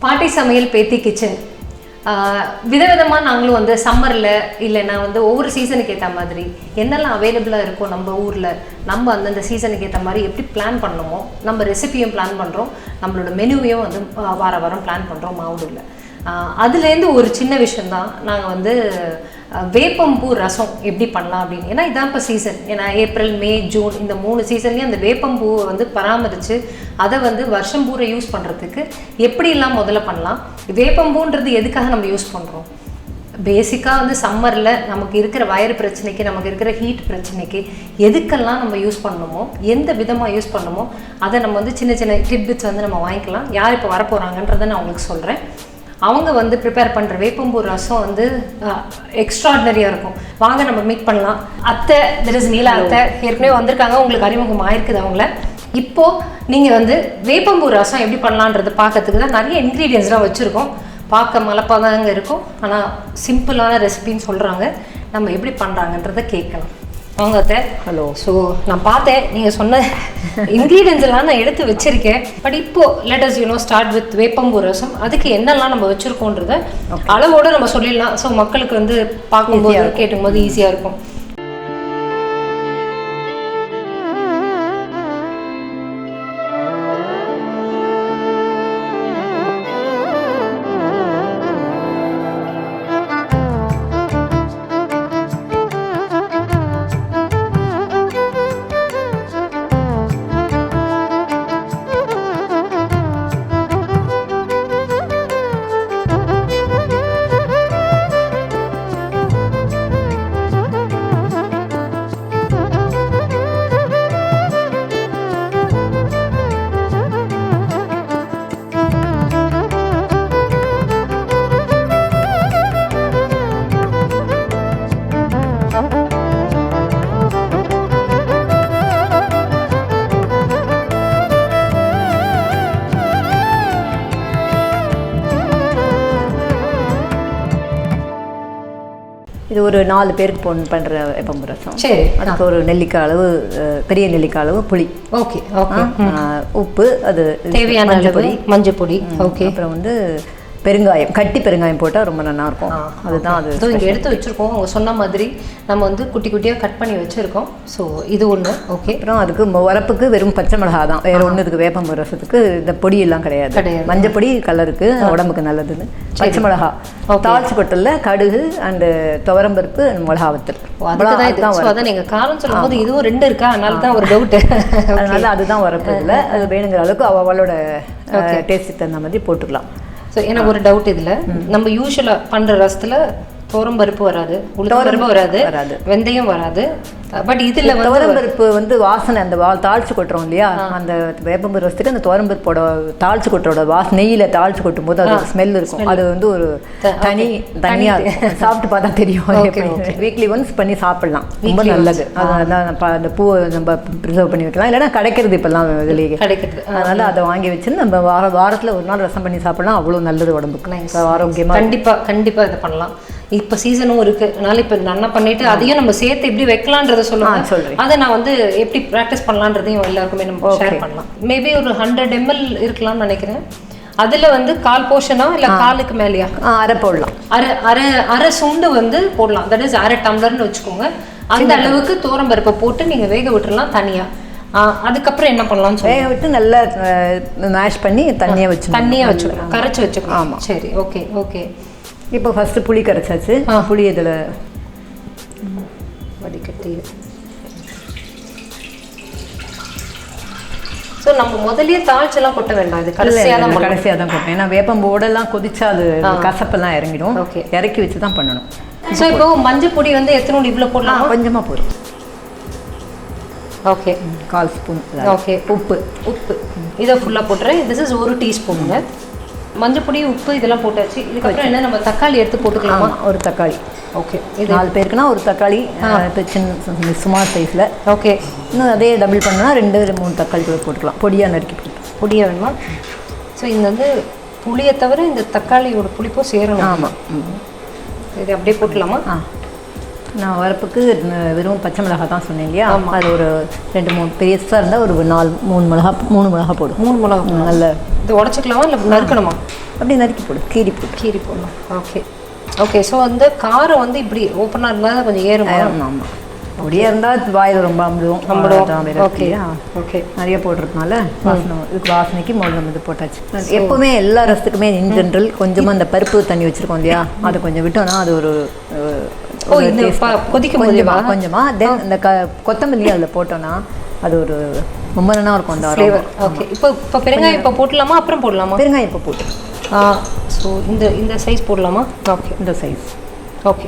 பாட்டி சமையல் பேத்தி கிச்சன் விதவிதமாக நாங்களும் வந்து சம்மரில் இல்லைன்னா வந்து ஒவ்வொரு சீசனுக்கு ஏற்ற மாதிரி என்னெல்லாம் அவைலபிளாக இருக்கும் நம்ம ஊரில் நம்ம அந்தந்த சீசனுக்கு ஏற்ற மாதிரி எப்படி பிளான் பண்ணணுமோ நம்ம ரெசிபியும் பிளான் பண்ணுறோம், நம்மளோட மெனுவையும் வந்து வாரம் பிளான் பண்ணுறோம் மாவடுவில். அதுலேருந்து ஒரு சின்ன விஷயந்தான் நாங்கள் வந்து வேப்பம்பூ ரசம் எப்படி பண்ணலாம் அப்படின்னு. ஏன்னா இதான் இப்போ சீசன், ஏன்னா ஏப்ரல் மே ஜூன் இந்த 3 சீசன்லேயும் அந்த வேப்பம்பூவை வந்து பராமரித்து அதை வந்து வருஷம் பூரா யூஸ் பண்ணுறதுக்கு எப்படிலாம் முதல்ல பண்ணலாம். வேப்பம்பூன்றது எதுக்காக நம்ம யூஸ் பண்ணுறோம்? பேசிக்காக வந்து சம்மரில் நமக்கு இருக்கிற வயிறு பிரச்சனைக்கு, நமக்கு இருக்கிற ஹீட் பிரச்சனைக்கு எதுக்கெல்லாம் நம்ம யூஸ் பண்ணணுமோ, எந்த விதமாக யூஸ் பண்ணணுமோ அதை நம்ம வந்து சின்ன சின்ன டிப்ஸ் வந்து நம்ம வாங்கிக்கலாம். யார் இப்போ வரப்போகிறாங்கன்றதை நான் உங்களுக்கு சொல்கிறேன். அவங்க வந்து ப்ரிப்பேர் பண்ணுற வேப்பம்பூ ரசம் வந்து எக்ஸ்ட்ராடினரியாக இருக்கும். வாங்க நம்ம மீட் பண்ணலாம். அத்தை தெர் இஸ் நீலா அத்தை ஏற்கனவே வந்திருக்காங்க, உங்களுக்கு அறிமுகம் ஆயிருக்குது அவங்கள. இப்போது நீங்கள் வந்து வேப்பம்பூ ரசம் எப்படி பண்ணலான்றது பார்க்கறதுக்கு தான் நிறைய இன்க்ரீடியன்ஸ்லாம் வச்சுருக்கோம். பார்க்க மலைப்பாதாங்க இருக்கும், ஆனால் சிம்பிளான ரெசிபின்னு சொல்கிறாங்க. நம்ம எப்படி பண்ணுறாங்கன்றதை கேட்கலாம். வாங்க அத்தை. ஹலோ. ஸோ நான் பார்த்தேன் நீங்கள் சொன்ன இன்க்ரீடியன்ஸ் எல்லாம் நான் எடுத்து வச்சிருக்கேன். பட் இப்போது லெட் அஸ் ஸ்டார்ட் வித் வேப்பம்பூ ரசம். அதுக்கு என்னெல்லாம் நம்ம வச்சுருக்கோன்றத அளவோடு நம்ம சொல்லிடலாம். ஸோ மக்களுக்கு வந்து பார்க்கும்போது கேட்டுக்கும்போது ஈஸியாக இருக்கும். இது ஒரு 4 பேருக்கு பண்ணுற வேப்பம்பூ ரசம். சரி. அதுக்கு ஒரு நெல்லிக்காய் அளவு, பெரிய நெல்லிக்காய் அளவு புளி, ஓகே ஓகே, உப்பு, அது தேவையான மஞ்சள் பொடி, ஓகே. அப்புறம் வந்து பெருங்காயம், கட்டி பெருங்காயம் போட்டால் ரொம்ப நல்லா இருக்கும். அதுதான் அது. ஸோ இங்கே எடுத்து வச்சுருக்கோம். அவங்க சொன்ன மாதிரி நம்ம வந்து குட்டி குட்டியாக கட் பண்ணி வச்சுருக்கோம். ஸோ இது ஒன்று, ஓகே. அப்புறம் அதுக்கு வரப்புக்கு வெறும் பச்சை மிளகா தான், வேறு ஒன்று இதுக்கு வேப்பம்பூ ரசத்துக்கு இந்த பொடியெல்லாம் கிடையாது. மஞ்சள் பொடி கலருக்கு உடம்புக்கு நல்லதுன்னு, பச்சை மிளகா, தாளிச்சு கொட்டல கடுகு அண்டு துவரம்பருப்பு, மிளகா வத்தல். அதான் நீங்கள் காரம் சொல்லும் போது இதுவும் 2 இருக்கா, அதனால தான் ஒரு டவுட்டு. அதனால அதுதான் வரப்பு இல்லை. அது வேணுங்கிற அளவுக்கு அவளோட டேஸ்ட்டுக்கு தகுந்த மாதிரி போட்டுக்கலாம். ஸோ எனக்கு ஒரு டவுட், இதில் நம்ம யூஸ்வலாக பண்ணுற ரசத்தில் துவரம்பருப்பு வராது, உளுத்தம்பருப்பு வராது, வெந்தயம் வராது. பட் இதில் துவரம்பருப்பு வந்து வாசனை, அந்த தாளிச்சு கொட்டுறோம் இல்லையா, அந்த வேப்பம்பூ ரசத்துக்கு அந்த துவரம்பருப்போட தாளிச்சு கொட்டுறோட வாசனை, நெய்யில் தாளிச்சு கொட்டும் போது அது ஸ்மெல் இருக்கும். அது வந்து ஒரு தனியாக சாப்பிட்டு பார்த்தா தெரியும். வீக்லி ஒன்ஸ் பண்ணி சாப்பிடலாம், ரொம்ப நல்லது. அதான் அந்த பூவை நம்ம ப்ரிசர்வ் பண்ணி வைக்கலாம், இல்லைன்னா கிடைக்கிறது இப்போல்லாம் இதுலேயே கிடைக்கிறது. அதனால அதை வாங்கி வச்சு நம்ம வாரத்தில் ஒரு நாள் ரசம் பண்ணி சாப்பிடலாம், அவ்வளோ நல்லது உடம்புக்கு, ஆரோக்கியமாக. கண்டிப்பாக இதை பண்ணலாம். இப்போ சீசனும் இருக்குது, அதனால இப்போ நல்லா பண்ணிட்டு அதையும் நம்ம சேர்த்து எப்படி வைக்கலான்றதை சொல்லுவேன். அதை நான் வந்து எப்படி ப்ராக்டிஸ் பண்ணலான்றதையும் எல்லாருக்குமே நம்ம ஷேர் பண்ணலாம். மேபி ஒரு 100 ml இருக்கலாம்னு நினைக்கிறேன். அதில் வந்து 1/4 போர்ஷனா இல்லை காலுக்கு மேலேயா அரை போடலாம். அரை சுண்டு வந்து போடலாம். தட் இஸ் அரை டம்ளர்னு வச்சுக்கோங்க. அந்த அளவுக்கு துவரம்பருப்பை போட்டு நீங்கள் வேக விட்டுறலாம் தனியாக. அதுக்கப்புறம் என்ன பண்ணலாம்னு சொல்லி வேக விட்டு நல்லா மேஷ் பண்ணி தண்ணியாக வச்சுக்கணும், கரைச்சி வச்சுக்கணும். ஆமாம், சரி, ஓகே ஓகே. இப்போ ஃபஸ்ட்டு புளி கரைச்சாச்சு. புளி இதில் வடிகட்டி. ஸோ நம்ம முதலே தாளிச்செல்லாம் கொட்ட வேண்டாம், இது கடைசியாக தான் கொட்டணும். ஏன்னா வேப்பம்போடெல்லாம் கொதிச்சா அது கசப்பெல்லாம் இறங்கிடும். ஓகே, இறக்கி வச்சு தான் பண்ணணும். ஸோ இப்போ மஞ்சள் பொடி வந்து எத்தனை இவ்வளோ போடலாம்? கொஞ்சமாக போதும். Okay, 1/4 spoon. ஓகே. உப்பு இதை ஃபுல்லாக போட்டுறேன். This is 1 டீஸ்பூனுங்க. மஞ்சள் பொடி, உப்பு இதெல்லாம் போட்டாச்சு. இதுக்கப்புறம் என்ன, நம்ம தக்காளி எடுத்து போட்டுக்கலாமா? ஒரு தக்காளி, ஓகே. இது 4 பேருக்குன்னா ஒரு தக்காளி, சின்ன சுமார் சைஸில். ஓகே. இன்னும் அதே டபுள் பண்ணால் 2-3 தக்காளி கூட போட்டுக்கலாம், பொடியாக நறுக்கி போட்டுக்கலாம். பொடியாக வேணுமா? ஸோ இந்த வந்து புளியை தவிர இந்த தக்காளியோட புளிப்பும் சேரணும். ஆமாம், இது அப்படியே போட்டுக்கலாமா? நான் வரப்புக்கு வெறும் பச்சை மிளகா தான் சொன்னேன் இல்லையா, அது ஒரு 2-3 பெருசாக இருந்தால் ஒரு 3 மிளகா போடும். 3 மிளகா நல்ல. இது உடச்சிக்கலாமா இல்லை நறுக்கணுமா? அப்படியே நறுக்கி போடு, கீரி போடணும். Okay okay. ஸோ வந்து காரம் வந்து இப்படி ஓப்பனாக இருந்தால் கொஞ்சம் ஏறுமா? ஆமாம், அப்படியே இருந்தால் வாயில் ரொம்ப அம்பிடுவோம். Okay okay. நிறைய போடுறதுனால வாசனை, இதுக்கு வாசனைக்கு முதல்ல வந்து போட்டாச்சு. எப்போவுமே எல்லா ரசத்துக்குமே இன் ஜென்ரல் கொஞ்சமாக அந்த பருப்பு தண்ணி வச்சுருக்கோம் இல்லையா, அதை கொஞ்சம் விட்டோம்னா அது ஒரு கொதிக்கும் கொஞ்சமாக தென் இந்த கொத்தமல்லி அதில் போட்டோன்னா அது ஒரு ரொம்ப நல்லா இருக்கும் அந்த ஃப்ளேவர். ஓகே. இப்போ பெருங்காயம் இப்போ போடலாமா அப்புறம் போடலாமா? பெருங்காயம் இப்போ போட்டு. ஸோ இந்த சைஸ் போடலாமா? ஓகே, இந்த சைஸ். ஓகே.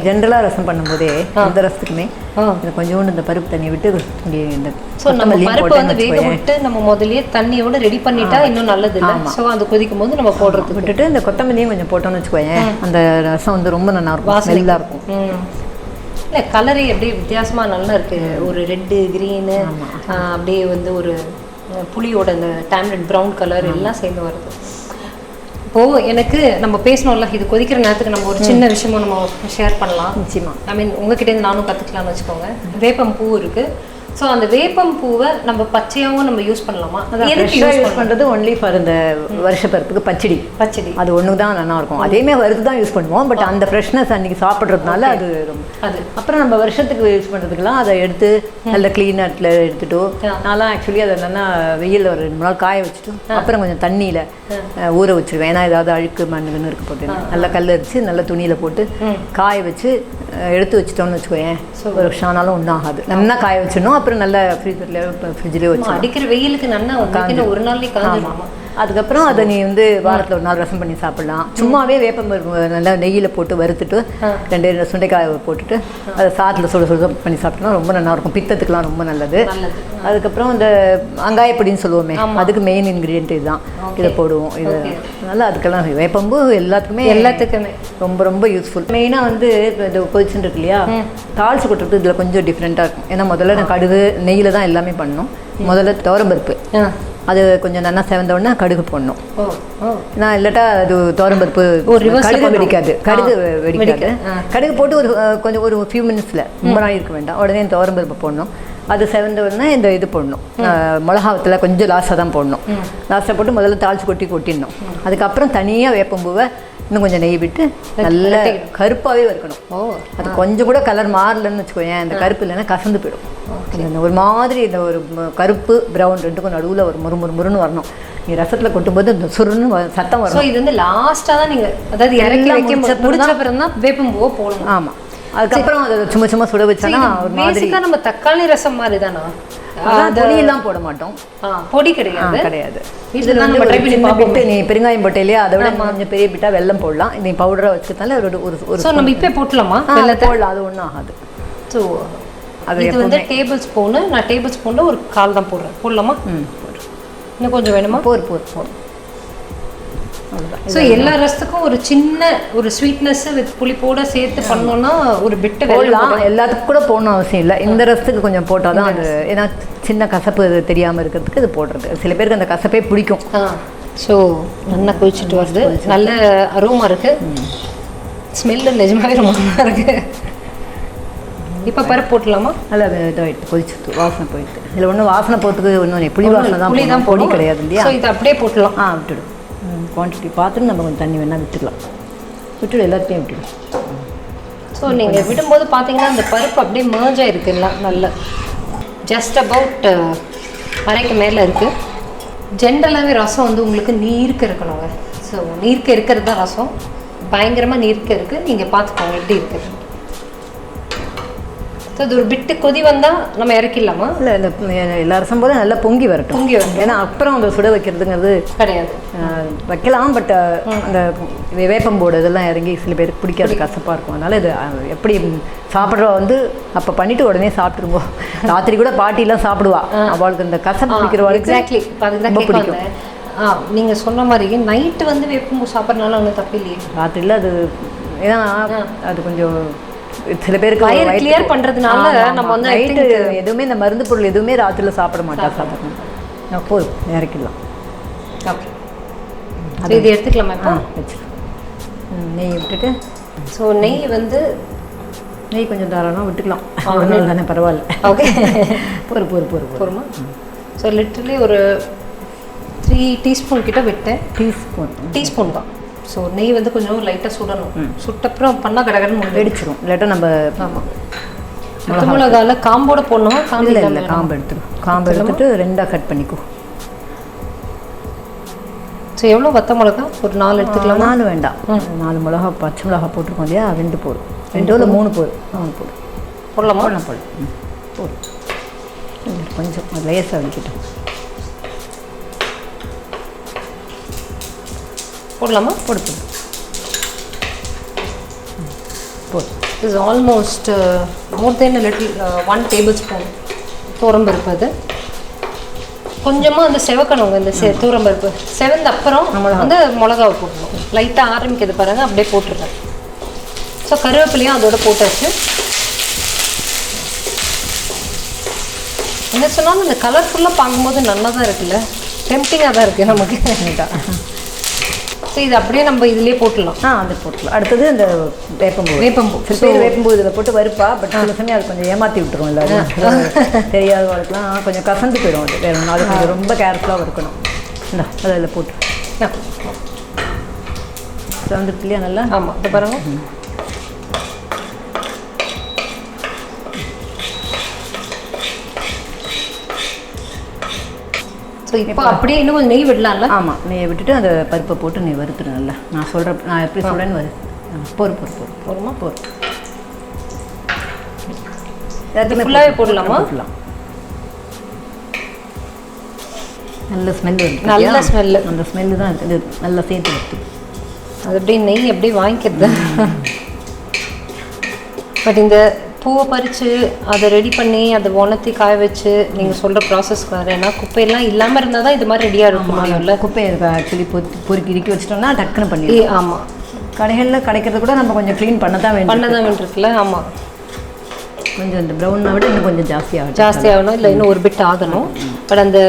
ஜென்ரலாக ரசம் பண்ணும்போதே அந்த ரசத்துக்குமே கொஞ்சோண்டு இந்த பருப்பு தண்ணி விட்டு இந்த பருப்பு வந்து வேக விட்டு நம்ம முதல்லயே தண்ணியோட ரெடி பண்ணிட்டா இன்னும் நல்லது இல்லை. ஸோ அந்த கொதிக்கும் போது நம்ம போடுறது விட்டுட்டு இந்த கொத்தமல்லியும் கொஞ்சம் போட்டோம்னு வச்சுக்கோங்க, அந்த ரசம் வந்து ரொம்ப நல்லா இருக்கும், ஸ்மெல்லாக இருக்கும். இல்லை கலரே அப்படியே வித்தியாசமாக நல்லா இருக்கு. ஒரு ரெட்டு க்ரீனு அப்படியே வந்து ஒரு புளியோட அந்த டேம்லெட் ப்ரௌன் கலர் எல்லாம் சேர்ந்து வருது. இப்போது எனக்கு நம்ம பேசணும்ல, இது கொதிக்கிற நேரத்துக்கு நம்ம ஒரு சின்ன விஷயமும் நம்ம ஷேர் பண்ணலாம். நிச்சயமாக. ஐ மீன் உங்ககிட்டேருந்து நானும் கற்றுக்கலாம்னு வச்சுக்கோங்க. வேப்பம்பூ இருக்குது. ஸோ அந்த வேப்பம்பூவை நம்ம பச்சையாகவும் நம்ம யூஸ் பண்ணலாமா? எதுக்கு யூஸ் பண்ணுறது? ஒன்லி ஃபார் இந்த வருஷப்பருப்புக்கு பச்சடி அது ஒன்று தான் நல்லா இருக்கும். அதேமாதிரி வறுத்து தான் யூஸ் பண்ணுவோம். பட் அந்த ஃப்ரெஷ்னஸ் அன்றைக்கி சாப்பிட்றதுனால அது அப்புறம் நம்ம வருஷத்துக்கு யூஸ் பண்ணுறதுக்கெலாம் அதை எடுத்து நல்ல க்ளீனட்டில் எடுத்துகிட்டு நான்லாம் ஆக்சுவலி அதை நல்லா வெயிலில் ஒரு 2 நாள் காய வச்சுட்டு அப்புறம் கொஞ்சம் தண்ணியில் ஊற வச்சுருவேன். ஏன்னா ஏதாவது அழுக்கு மண்ணுன்னு இருக்க போட்டு நல்லா கல் அரிச்சு நல்ல துணியில் போட்டு காய வச்சு எடுத்து வச்சுட்டோம்னு வச்சுக்கோயேன், ஒரு வருஷம் ஆனாலும் ஒன்றும் ஆகாது. நல்லா காய வச்சிடணும். அப்புறம் நல்லா ஃப்ரிட்ஜ்லேயே வச்சு அடிக்கிற வெயிலுக்கு நல்லா ஒரு நாள்லேயே காஞ்சிடும். அதுக்கப்புறம் அதை நீ வந்து வாரத்தில் 1 நாள் ரசம் பண்ணி சாப்பிடலாம். சும்மாவே வேப்பம்பருப்பு நல்லா நெய்யில் போட்டு வறுத்துட்டு 2 சுண்டைக்காய் போட்டுட்டு அதை சாதத்தில் சுட பண்ணி சாப்பிட்டோம்னா ரொம்ப நல்லாயிருக்கும். பித்தத்துக்குலாம் ரொம்ப நல்லது. அதுக்கப்புறம் இந்த வெங்காயப்பொடின்னு சொல்லுவோமே, அதுக்கு மெயின் இன்க்ரீடியன்ட் இதுதான். இதை போடுவோம். இது அதனால் அதுக்கெல்லாம் வேப்பம்பு எல்லாத்துக்குமே ரொம்ப ரொம்ப யூஸ்ஃபுல். மெயினாக வந்து இது கொதிச்சுட்டு இருக்கு இல்லையா, தாளிச்சு கொட்டுறது இதில் கொஞ்சம் டிஃப்ரெண்ட்டாக இருக்கும். ஏன்னா முதல்ல நான் கடுகு நெய்யில் தான் எல்லாமே பண்ணணும். முதல்ல துவரம்பருப்பு அது கொஞ்சம் நல்லா செவந்த உடனே கடுகு போடணும். நான் இல்லாட்டா அது துவரம்பருப்பு கடுகு வெடிக்காது. கடுகு போட்டு ஒரு ஃபியூ மினிட்ஸில் ரொம்ப நாள் இருக்க வேண்டாம். உடனே துவரம்பருப்பு போடணும். அது செவந்த உடனே இந்த இது போடணும். மிளகாவத்தில் கொஞ்சம் லாஸ்ட்டாக தான் போடணும். லாஸ்ட்டாக போட்டு முதல்ல தாளிச்சு கொட்டிடணும். அதுக்கப்புறம் தனியாக வேப்பம்பூவை இன்னும் கொஞ்சம் நெய் விட்டு நல்ல கருப்பாகவே இருக்கணும். அது கொஞ்சம் கூட கலர் மாறலன்னு வச்சுக்கோங்க, அந்த கருப்பு இல்லைன்னா கசந்து போயிடும். ஒரு மாதிரி இந்த ஒரு கருப்பு ப்ரௌன் ரெண்டுக்கும் நடுவில் ஒரு முறுன்னு வரணும். நீ ரசத்தில் கொட்டும்போது இந்த சுருன்னு சத்தம் வரும். ஸோ இது வந்து லாஸ்ட்டாக தான் நீங்கள் அதாவது இறக்கி வைக்க முடிச்ச அப்புறம் தான் வேப்பம்பூவை போடணும். ஆமாம். அதுக்கப்புறம் அதை சும்மா சுட வச்சோன்னா ஒரு மாதிரி நம்ம தக்காளி ரசம் மாதிரி தானா? பொடியெல்லாம் போட மாட்டோம். பொடி கிடையாது. இதில் நம்ம ட்ரை பண்ணி பார்ப்போம். நீ பெருங்காயம் போட்டே இல்லையா, அதை விட கொஞ்சம் பெரிய பிட்டா வெல்லம் போடலாம். நீ பவுடராக வச்சுக்கிறதால ஒரு நம்ம இப்போ போட்டலாமா? போடலாம், அது ஒன்றும் ஆகாது. ஸோ அது வந்து டேபிள் ஸ்பூனு, நான் டேபிள் ஸ்பூனில் ஒரு 1/4 தான் போடுறேன். போடலாமா? இன்னும் கொஞ்சம் வேணுமா? போதும். ஸோ எல்லா ரசத்துக்கும் ஒரு சின்ன ஒரு ஸ்வீட்னஸ் வித் புளிப்போட சேர்த்து பண்ணோன்னா ஒரு பிட்டு போடலாம். எல்லாத்துக்கும் கூட போடணும் அவசியம் இல்லை. இந்த ரசத்துக்கு கொஞ்சம் போட்டால் தான் அது, ஏன்னா சின்ன கசப்பு தெரியாமல் இருக்கிறதுக்கு இது போடுறது. சில பேருக்கு அந்த கசப்பே பிடிக்கும். ஸோ நல்லா கொதிச்சுட்டு வருது, நல்ல அரோமா இருக்குது, ஸ்மெல்லு நிஜமாவே ரொம்ப நல்லா இருக்குது. இப்போ பருப்பு போட்டலாமா? நல்லா இதாகிட்டு கொதிச்சுட்டு வாசனை போயிட்டு. இதில் ஒன்றும் வாசனை போகிறதுக்கு ஒன்றும் புளி வாசனை தான், பொடி கிடையாது இல்லையா. ஸோ இதை அப்படியே போட்டலாம். விட்டுடும். குவான்டிட்டி பார்த்துட்டு நம்ம கொஞ்சம் தண்ணி வேணால் விட்டுக்கலாம். எல்லாத்தையும் விட்டுடும். ஸோ நீங்கள் விடும்போது பார்த்தீங்கன்னா அந்த பருப்பு அப்படியே மர்ஜ் ஆகிருக்குல்ல, நல்ல ஜஸ்ட் அபவுட் அரைக்கு மேலே இருக்குது. ஜென்ரலாகவே ரசம் வந்து உங்களுக்கு நீர்க்க இருக்கணுங்க. ஸோ நீர்க்க இருக்கிறது தான் ரசம். பயங்கரமாக நீர்க்க இருக்குது. நீங்கள் பார்த்துக்கோங்க எப்படி இருக்குது. ஸோ அது ஒரு பிட்டு கொதி வந்தால் நம்ம இறக்கிடலாமா? இல்லை எல்லா ரசம் போது நல்லா பொங்கி வரட்டும். ஏன்னா அப்புறம் அந்த சுட வைக்கிறதுங்கிறது கிடையாது. வைக்கலாம். பட் அந்த வேப்பம்போடு இதெல்லாம் இறங்கி சில பேருக்கு பிடிக்காது, கசப்பாக இருக்கும். அதனால் இது எப்படி சாப்பிட்ற வந்து அப்போ பண்ணிவிட்டு உடனே சாப்பிட்ருவோம். ராத்திரி கூட பாட்டிலாம் சாப்பிடுவா. அவளுக்கு இந்த கசப்பு பிடிக்கிறவாளுக்கு எக்ஸாக்ட்லி ரொம்ப பிடிக்கும். நீங்கள் சொன்ன மாதிரி நைட்டு வந்து வேப்பம்பூ சாப்பிட்றதுனால ஒன்றும் தப்பு இல்லையே. ராத்திரியில் அது ஏன்னா அது கொஞ்சம் சில பேருக்கு கிளியர் பண்ணுறதுனால நம்ம வந்து நைட்டு எதுவுமே இந்த மருந்து பொருள் எதுவுமே ராத்திரியில் சாப்பிட மாட்டா. சாப்பிடணும் போதும், இறக்கிடலாம். ஓகே, இது எடுத்துக்கலாமா? இப்போ வச்சுக்கலாம். நெய் விட்டுட்டு, ஸோ நெய் வந்து நெய் கொஞ்சம் தாராளமாக விட்டுக்கலாம். ஒரு தானே பரவாயில்ல. ஓகே, பொறுமா. ஸோ லிட்டரலி ஒரு 3 3 டீஸ்பூன் கிட்ட விட்டேன். டீஸ்பூன் தான். ஸோ நெய் வந்து கொஞ்சம் லைட்டாக சுடணும். சுட்டப்புறம் பண்ணால் கடகடன்னு வெடிச்சிடும். இல்லாட்டா நம்ம ஆமாம் பச்சை மிளகால காம்போட போடணுமா? இல்லை காம்பு எடுத்துடும். காம்பு எடுத்துட்டு 2ஆக கட் பண்ணிக்கோ. ஸோ எவ்வளோ வத்த மிளகா? ஒரு 4 எடுத்துக்கலாம். 4 வேண்டாம். 4 மிளகா பச்சை மிளகா போட்டிருக்கோம் இல்லையா, 2 போதும். 2 இல்லை 3 போதும். 3 போதும். போடலாமா? போடலாம். போதும். கொஞ்சம் லேசாக வலிக்கிட்டோம். போடலாமா? போடு. Is almost more then little 1 tablespoon துவரம்பருப்பு. அது கொஞ்சமாக அந்த செவக்கணுங்க. இந்த துவரம்பருப்பு செவந்த அப்புறம் வந்து மிளகாவை போடணும். லைட்டாக ஆரம்பிக்கிறது பாருங்கள், அப்படியே போட்டுருக்கேன். ஸோ கருவேப்பிலையும் அதோட போட்டாச்சு. என்ன சொன்னாலும் இந்த கலர்ஃபுல்லாக பார்க்கும்போது நல்லா தான் இருக்குல்ல, டெம்ப்டிங்காக தான் இருக்குது நமக்கு. ஸோ இது அப்படியே நம்ம இதுலேயே போட்டுடலாம். அது போட்டுக்கலாம். அடுத்தது இந்த வேப்பம்பூ. சில பேர் வேப்பம்பூ இதில் போட்டு வருப்பா, பட் சில சமயம் அது கொஞ்சம் ஏமாற்றி விட்டுரும். இல்லை தெரியாத வரைக்கலாம் கொஞ்சம் கசந்து போயிடும். அது வேறு அது கொஞ்சம் ரொம்ப கேர்ஃபுல்லாக இருக்கணும். இந்த அதில் போட்டு வந்துட்டு இல்லையா நல்லா? ஆமாம், இப்போ பாருங்க. ஸோ இப்போ அப்படியே இன்னும் கொஞ்சம் நெய் விடலாம்ல? ஆமாம், நெய்யை விட்டுட்டு அந்த பருப்பை போட்டு நெய் வறுத்துரு நல்லா. நான் எப்படி சொல்கிறேன்னு போருமா போர் ஃபுல்லாகவே போடலாமா? போடலாம். நல்ல ஸ்மெல் வருது. நல்ல ஸ்மெல்லு. அந்த ஸ்மெல்லு தான் இது நல்லா சேர்த்து வருது. அது அப்படியே நெய் அப்படியே வாங்கிக்கிறது. பட் இந்த பூவை பறித்து அதை ரெடி பண்ணி அதை உணர்த்தி காய வச்சு நீங்கள் சொல்கிற ப்ராசஸ் வேறு. ஏன்னா குப்பையெல்லாம் இல்லாமல் இருந்தால் தான் இது மாதிரி ரெடியாக இருக்கும் முடியும்ல. குப்பையை ஆக்சுவலி பொறுக்கி இறுக்கி வச்சிட்டோம்னா டக்குன்னு பண்ணி. ஆமாம், கடைகளில் கிடைக்கிறது கூட நம்ம கொஞ்சம் க்ளீன் பண்ண தான் வேண்டியிருக்குல்ல. ஆமாம், கொஞ்சம் இந்த ப்ரௌனை விட இன்னும் கொஞ்சம் ஜாஸ்தியாகணும். இல்லை இன்னும் ஒரு பிட் ஆகணும். பட் அந்த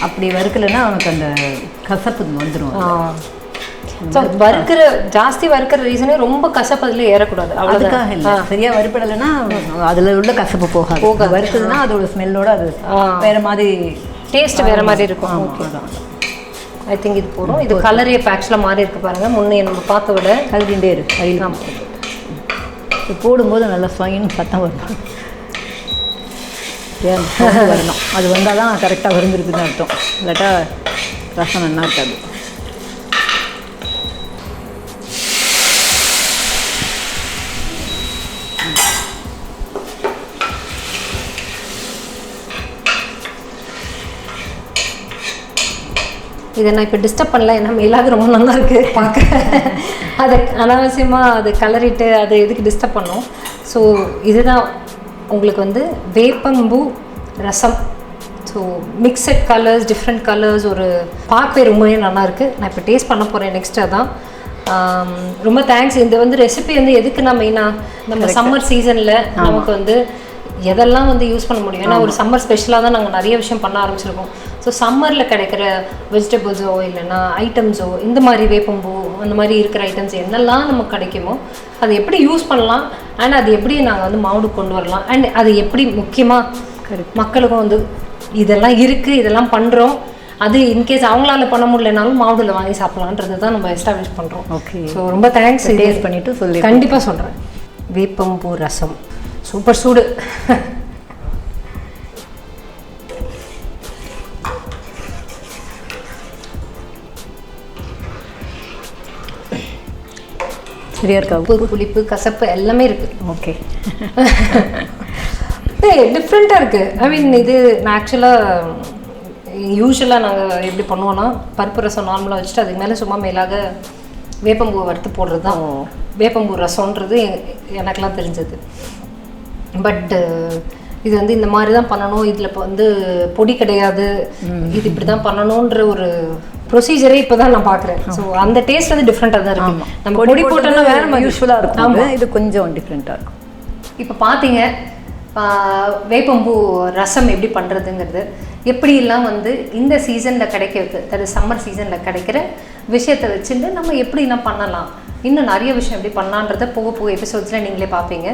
அப்படி வறுக்கலைன்னா அவனுக்கு அந்த கசப்பு வந்துடும். ஸோ ஜாஸ்தி வறுக்கிற ரீசனே ரொம்ப கசப்பு அதில் ஏறக்கூடாது. அவ்வளோதுக்காக இல்லை, சரியாக வறுப்படலைன்னா அதில் உள்ள கசப்பு போகாது. வறுக்குதுன்னா அதோட ஸ்மெல்லோட அது வேறு மாதிரி டேஸ்ட் வேறு மாதிரி இருக்கும். ஐ திங்க் இது போதும். இது கலரே இப்போ ஆக்சுவலாக மாறி இருக்கு பாருங்கள். முன்னே நம்ம பார்த்த விட கலரிண்டே இருக்கு. கையில் இது போடும்போது நல்லா ஸ்வைன்னு சத்தம் வரும். வரணும். அது வந்தால் தான் கரெக்டாக வருந்துருக்குன்னு அர்த்தம். இல்லாட்டா ரசம் நல்லா இருக்காது. இதை நான் இப்போ டிஸ்டர்ப் பண்ணல, ஏன்னா மேலாக ரொம்ப நல்லா இருக்குது பார்க்க. அதை அனாவசியமாக அது கலரிட்டு அதை எதுக்கு டிஸ்டர்ப் பண்ணோம். ஸோ இதுதான் உங்களுக்கு வந்து வேப்பம்பூ ரசம். So mixed colours, different colours, ஒரு பார்க்கவே ரொம்பவே நல்லாயிருக்கு. நான் இப்போ டேஸ்ட் பண்ண போகிறேன் நெக்ஸ்ட்டாக தான். ரொம்ப தேங்க்ஸ். இந்த வந்து ரெசிபி வந்து எதுக்குன்னா மெயினாக நம்ம சம்மர் சீசனில் நமக்கு வந்து எதெல்லாம் வந்து யூஸ் பண்ண முடியும். ஏன்னா ஒரு சம்மர் ஸ்பெஷலாக தான் நாங்கள் நிறைய விஷயம் பண்ண ஆரம்பிச்சிருக்கோம். ஸோ சம்மரில் கிடைக்கிற வெஜிடபிள்ஸோ இல்லைன்னா ஐட்டம்ஸோ இந்த மாதிரி வேப்பம்பூ அந்த மாதிரி இருக்கிற ஐட்டம்ஸ் என்னெல்லாம் நமக்கு கிடைக்குமோ அதை எப்படி யூஸ் பண்ணலாம், அண்ட் அது எப்படி நாங்கள் வந்து மாவுடு கொண்டு வரலாம், அண்ட் அது எப்படி முக்கியமாக மக்களுக்கும் வந்து இதெல்லாம் இருக்குது, இதெல்லாம் பண்ணுறோம், அது இன்கேஸ் அவங்களால பண்ண முடியலனாலும் மாவுடில் வாங்கி சாப்பிட்லான்றது தான் நம்ம எஸ்டாப்ளிஷ் பண்ணுறோம். ஓகே, ஸோ ரொம்ப தேங்க்ஸ். டேஸ்ட் பண்ணிவிட்டு சொல்லி கண்டிப்பாக சொல்கிறேன். வேப்பம்பூ ரசம் சூப்பர் சூடு. சரியா இருக்கா? உப்பு, புளிப்பு, கசப்பு எல்லாமே இருக்குது. ஓகே, டிஃப்ரெண்ட்டாக இருக்குது. ஐ மீன் இது நான் யூஸ்வலாக நாங்கள் எப்படி பண்ணுவோன்னா பருப்பு ரசம் நார்மலாக வச்சுட்டு அதுக்கு மேலே சும்மா மேலாக வேப்பம்பூவை வறுத்து போடுறது தான் வேப்பம்பூ ரசம்ன்றது எனக்கெல்லாம் தெரிஞ்சது. பட் இது வந்து இந்த மாதிரி தான் பண்ணணும், இதில் இப்போ வந்து பொடி கிடையாது, இது இப்படி தான் பண்ணணுன்ற ஒரு ப்ரொசீஜரே இப்போ தான் நான் பார்க்குறேன். ஸோ அந்த டேஸ்ட் வந்து டிஃப்ரெண்ட்டாக தான் இருக்குது. நம்ம பொடி போட்டோன்னா வேறு மாதிரி யூஸ்வலாக இருக்கும், இது கொஞ்சம் டிஃப்ரெண்ட்டாக இருக்கும். இப்போ பார்த்தீங்க வேப்பம்பூ ரசம் எப்படி பண்ணுறதுங்கிறது, எப்படிலாம் வந்து இந்த சீசனில் கிடைக்கிறது, அது சம்மர் சீசனில் கிடைக்கிற விஷயத்தை வச்சுட்டு நம்ம எப்படிலாம் பண்ணலாம், இன்னும் நிறைய விஷயம் எப்படி பண்ணலான்றதை போக போக எபிசோட்ஸில் நீங்களே பார்ப்பீங்க.